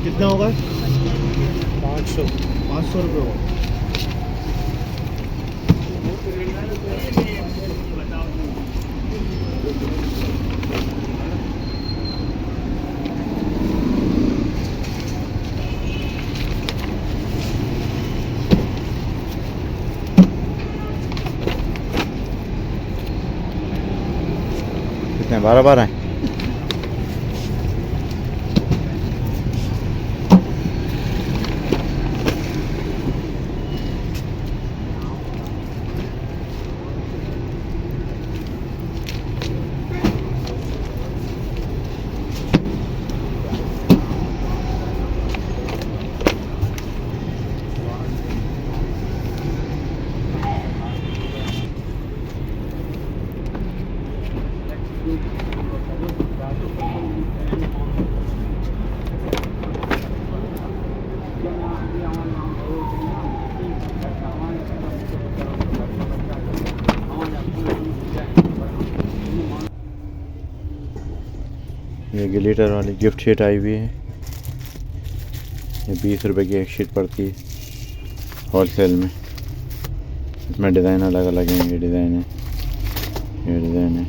कितना होगा? 500 रुपये होगा। कितने 12 हैं? ये ग्लिटर वाली गिफ्ट शीट आई हुई है। ये 20 रुपए की एक शीट पड़ती है होलसेल में। इसमें डिज़ाइन अलग अलग हैं। ये डिज़ाइन है, ये डिज़ाइन है,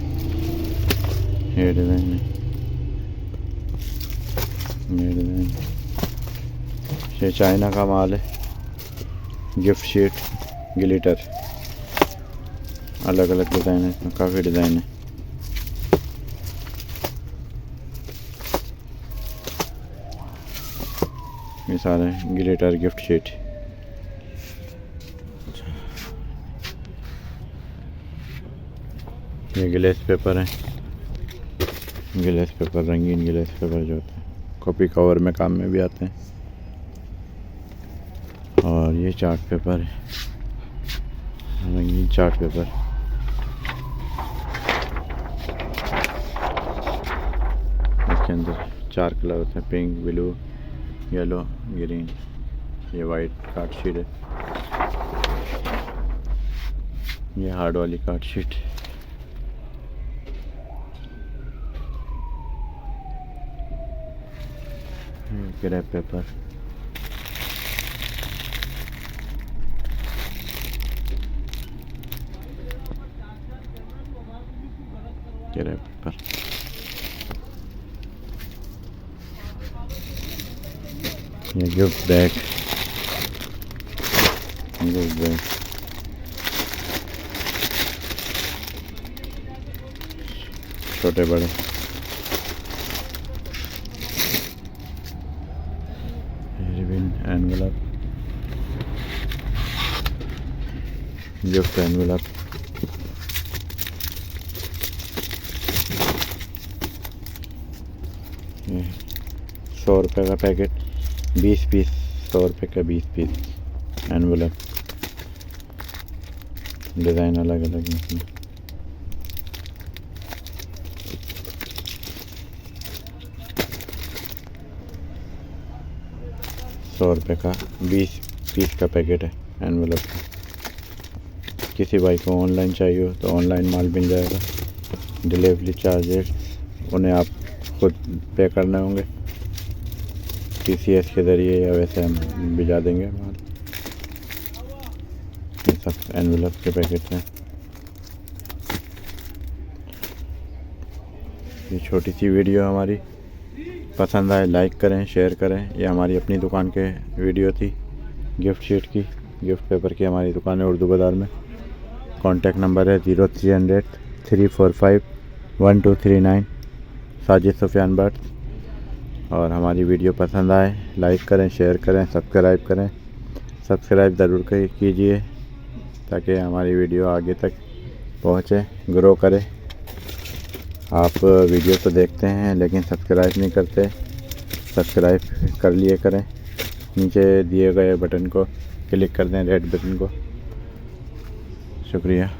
ये डिज़ाइन है, ये डिज़ाइन है। ये चाइना का माल है। गिफ्ट शीट ग्लिटर अलग अलग डिज़ाइन है, इसमें काफ़ी डिज़ाइन है। ये सारे ग्लिटर गिफ्ट शीट। ये ग्लेस पेपर है। ग्लेस पेपर, रंगीन ग्लेस पेपर जो होते हैं, कॉपी कवर में काम में भी आते हैं। और ये चार्ट पेपर है, रंगीन चार्ट पेपर। इसके अंदर 4 कलर होते हैं, पिंक, ब्लू, येलो, ग्रीन। ये वाइट कार्ड शीट है। ये हार्ड वाली card sheet. Crepe paper. Crepe paper. ये गिफ्ट बैग। गिफ्ट बैग छोटे बड़े। Ribbon, envelope, gift envelope. ये 100 रुपये का पैकेट, 20 पीस, 100 रुपये का 20 पीस एनवेलप। डिज़ाइन अलग अलग है इसमें। ₹100 का 20 पीस का पैकेट है एनवेलप का। किसी भाई को ऑनलाइन चाहिए हो तो ऑनलाइन माल मिल जाएगा। डिलीवरी चार्जेस उन्हें आप खुद पे करने होंगे, TCS के ज़रिए, या वैसे हम भिजा देंगे माल। ये सब एनवेलप के पैकेट हैं। ये छोटी सी वीडियो हमारी पसंद आए लाइक करें, शेयर करें। ये हमारी अपनी दुकान के वीडियो थी, गिफ्ट शीट की, गिफ्ट पेपर की। हमारी दुकान है उर्दू बाज़ार में। कॉन्टैक्ट नंबर है 0300 345 1239, साजिद सुफियान भट्ट। और हमारी वीडियो पसंद आए लाइक करें, शेयर करें, सब्सक्राइब करें। सब्सक्राइब ज़रूर कीजिए ताकि हमारी वीडियो आगे तक पहुँचे, ग्रो करे। आप वीडियो तो देखते हैं लेकिन सब्सक्राइब नहीं करते। सब्सक्राइब कर लिए करें। नीचे दिए गए बटन को क्लिक कर दें, रेड बटन को। शुक्रिया।